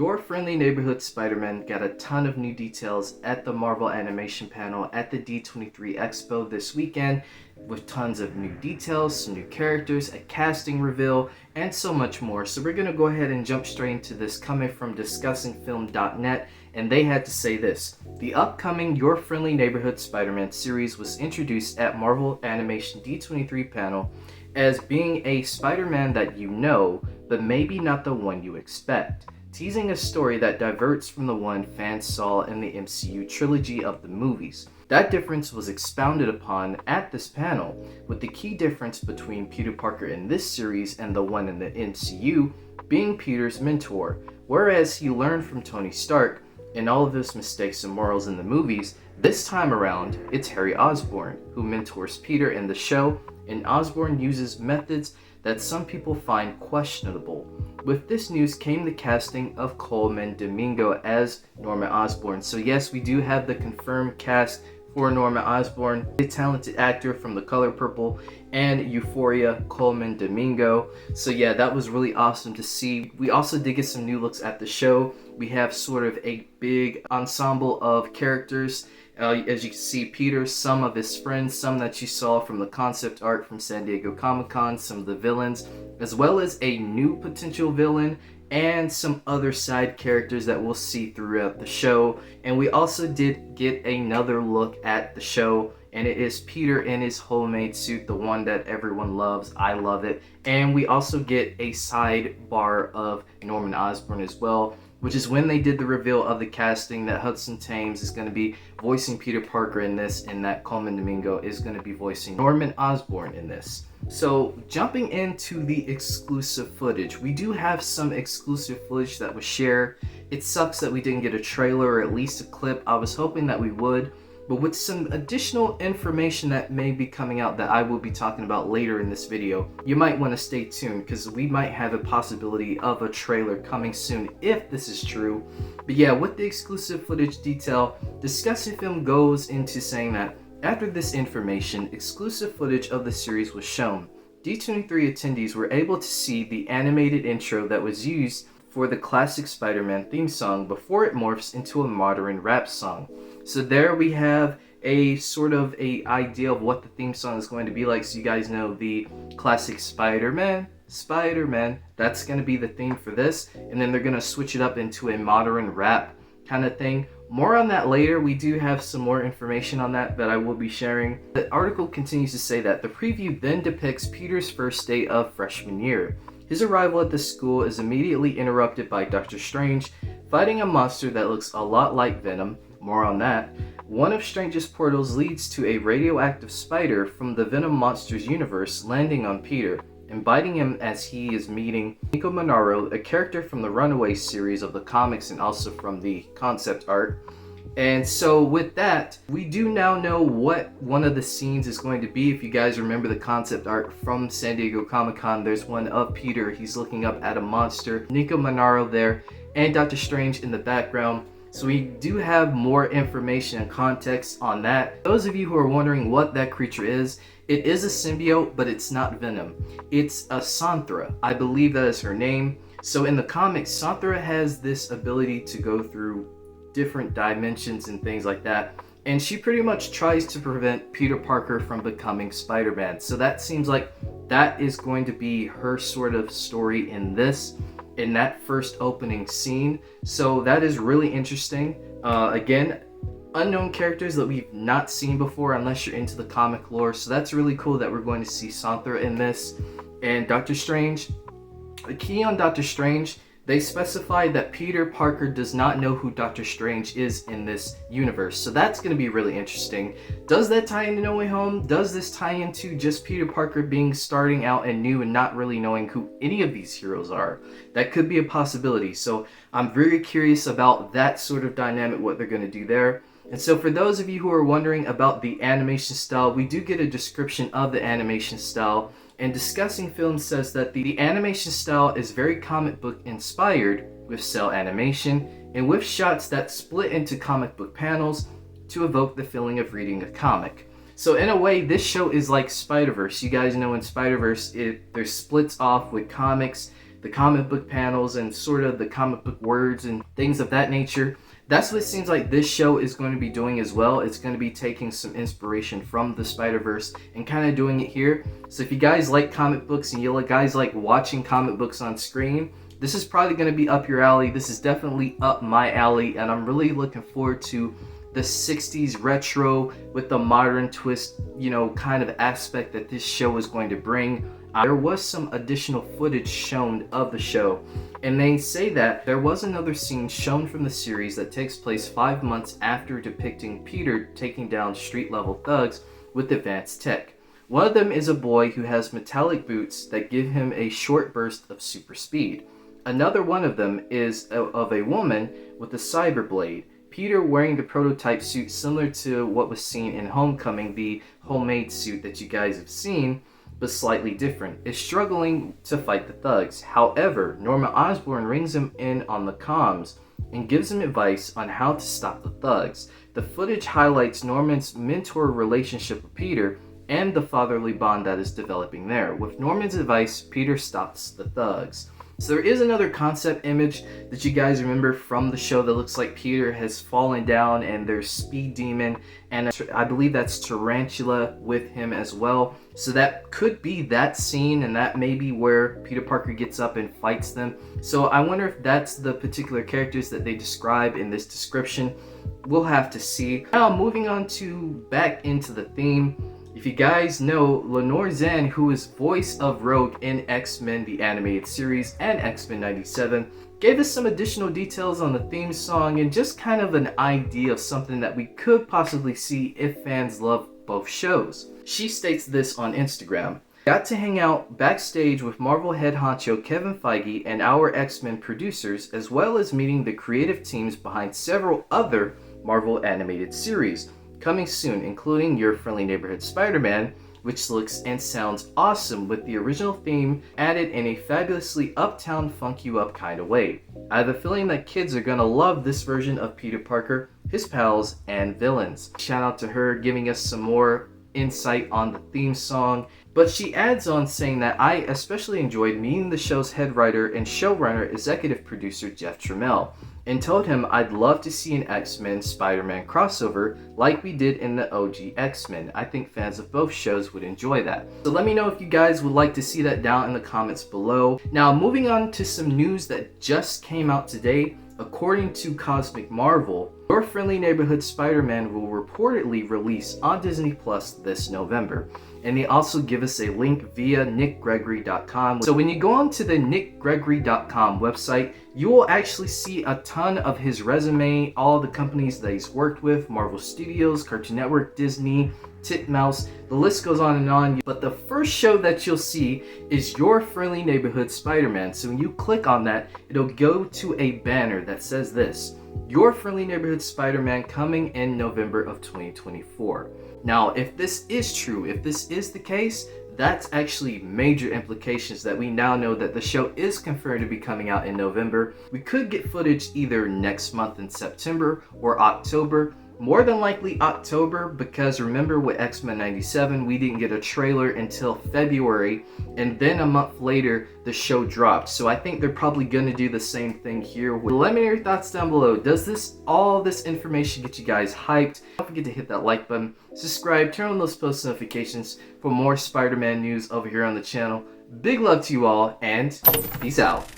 Your friendly neighborhood Spider-Man got a ton of new details at the Marvel Animation panel at the D23 Expo this weekend, with tons of new details, some new characters, a casting reveal, and so much more. So we're going to go ahead and jump straight into this, coming from DiscussingFilm.net, and they had to say this. The upcoming Your Friendly Neighborhood Spider-Man series was introduced at Marvel Animation D23 panel as being a Spider-Man that you know, but maybe not the one you expect, teasing a story that diverts from the one fans saw in the MCU trilogy of the movies. That difference was expounded upon at this panel, with the key difference between Peter Parker in this series and the one in the MCU being Peter's mentor. Whereas he learned from Tony Stark in all of his mistakes and morals in the movies, this time around it's Harry Osborn who mentors Peter in the show, and Osborn uses methods that some people find questionable. With this news came the casting of Colman Domingo as Norman Osborn. So yes, we do have the confirmed cast for Norman Osborn, a talented actor from The Color Purple and Euphoria, Colman Domingo. So yeah, that was really awesome to see. We also did get some new looks at the show. We have sort of a big ensemble of characters. As you can see, Peter, some of his friends, some that you saw from the concept art from San Diego Comic-Con, some of the villains, as well as a new potential villain and some other side characters that we'll see throughout the show. And we also did get another look at the show, and it is Peter in his homemade suit, the one that everyone loves. I love it. And we also get a sidebar of Norman Osborn as well, which is when they did the reveal of the casting that Hudson Thames is going to be voicing Peter Parker in this, and that Colman Domingo is going to be voicing Norman Osborn in this. So jumping into the exclusive footage, we do have some exclusive footage that was shared. It sucks that we didn't get a trailer or at least a clip. I was hoping that we would, but with some additional information that may be coming out that I will be talking about later in this video, you might want to stay tuned because we might have a possibility of a trailer coming soon if this is true. But yeah, with the exclusive footage detail, Discussing Film goes into saying that after this information, exclusive footage of the series was shown. D23 attendees were able to see the animated intro that was used for the classic Spider-Man theme song before it morphs into a modern rap song. So there we have a sort of a idea of what the theme song is going to be like. So you guys know the classic Spider-Man, that's going to be the theme for this. And then they're going to switch it up into a modern rap kind of thing. More on that later. We do have some more information on that I will be sharing. The article continues to say that the preview then depicts Peter's first day of freshman year. His arrival at the school is immediately interrupted by Doctor Strange fighting a monster that looks a lot like Venom. More on that. One of Strange's portals leads to a radioactive spider from the Venom monster's universe landing on Peter and biting him as he is meeting Nico Monaro, a character from the Runaway series of the comics and also from the concept art. And so with that, we do now know what one of the scenes is going to be. If you guys remember the concept art from San Diego Comic-Con, there's one of Peter. He's looking up at a monster, Nico Monaro there, and Doctor Strange in the background. So we do have more information and context on that. Those of you who are wondering what that creature is, it is a symbiote, but it's not Venom. It's a Santhra. I believe that is her name. So in the comics, Santhra has this ability to go through different dimensions and things like that. And she pretty much tries to prevent Peter Parker from becoming Spider-Man. So that seems like that is going to be her sort of story in that first opening scene. So that is really interesting. Again, unknown characters that we've not seen before unless you're into the comic lore. So that's really cool that we're going to see Santhra in this. And Doctor Strange, the key on Doctor Strange, they specified that Peter Parker does not know who Doctor Strange is in this universe. So that's going to be really interesting. Does that tie into No Way Home? Does this tie into just Peter Parker starting out and new and not really knowing who any of these heroes are? That could be a possibility. So I'm very curious about that sort of dynamic, what they're going to do there. And so for those of you who are wondering about the animation style, we do get a description of the animation style. And Discussing Film says that the animation style is very comic book inspired with cell animation and with shots that split into comic book panels to evoke the feeling of reading a comic. So in a way, this show is like Spider-Verse. You guys know in Spider-Verse, there's splits off with comics the comic book panels and sort of the comic book words and things of that nature. That's what it seems like this show is going to be doing as well. It's going to be taking some inspiration from the Spider-Verse and kind of doing it here. So if you guys like comic books and you guys like watching comic books on screen, this is probably going to be up your alley. This is definitely up my alley, and I'm really looking forward to the 60s retro with the modern twist, kind of aspect that this show is going to bring. There was some additional footage shown of the show, and they say that there was another scene shown from the series that takes place 5 months after depicting Peter taking down street-level thugs with advanced tech. One of them is a boy who has metallic boots that give him a short burst of super speed. Another one of them is of a woman with a cyber blade. Peter, wearing the prototype suit similar to what was seen in Homecoming, the homemade suit that you guys have seen, but slightly different, is struggling to fight the thugs. However, Norman Osborn rings him in on the comms and gives him advice on how to stop the thugs. The footage highlights Norman's mentor relationship with Peter and the fatherly bond that is developing there. With Norman's advice, Peter stops the thugs. So there is another concept image that you guys remember from the show that looks like Peter has fallen down and there's Speed Demon, and I believe that's Tarantula with him as well. So that could be that scene, and that may be where Peter Parker gets up and fights them. So I wonder if that's the particular characters that they describe in this description. We'll have to see. Now moving on to back into the theme. If you guys know, Lenore Zan, who is voice of Rogue in X-Men the Animated Series and X-Men 97, gave us some additional details on the theme song and just kind of an idea of something that we could possibly see if fans love both shows. She states this on Instagram: "Got to hang out backstage with Marvel head honcho Kevin Feige and our X-Men producers, as well as meeting the creative teams behind several other Marvel animated series. Coming soon, including Your Friendly Neighborhood Spider-Man, which looks and sounds awesome with the original theme added in a fabulously uptown funk you up kind of way. I have a feeling that kids are gonna love this version of Peter Parker, his pals, and villains." Shout out to her giving us some more insight on the theme song. But she adds on saying that I especially enjoyed meeting the show's head writer and showrunner executive producer Jeff Trammell, and told him I'd love to see an X-Men Spider-Man crossover like we did in the OG X-Men. I think fans of both shows would enjoy that. So let me know if you guys would like to see that down in the comments below. Now moving on to some news that just came out today. According to Cosmic Marvel, Your Friendly Neighborhood Spider-Man will reportedly release on Disney Plus this November. And they also give us a link via nickgregory.com. So when you go on to the nickgregory.com website, you will actually see a ton of his resume, all the companies that he's worked with: Marvel Studios, Cartoon Network, Disney, Titmouse, the list goes on and on. But the first show that you'll see is Your Friendly Neighborhood Spider-Man. So when you click on that, it'll go to a banner that says this: Your Friendly Neighborhood Spider-Man, coming in November of 2024. Now, if this is true, if this is the case, that's actually major implications that we now know that the show is confirmed to be coming out in November. We could get footage either next month in September or October. More than likely October, because remember with X-Men 97, we didn't get a trailer until February, and then a month later, the show dropped. So I think they're probably going to do the same thing here. Let me know your thoughts down below. Does all this information get you guys hyped? Don't forget to hit that like button, subscribe, turn on those post notifications for more Spider-Man news over here on the channel. Big love to you all, and peace out.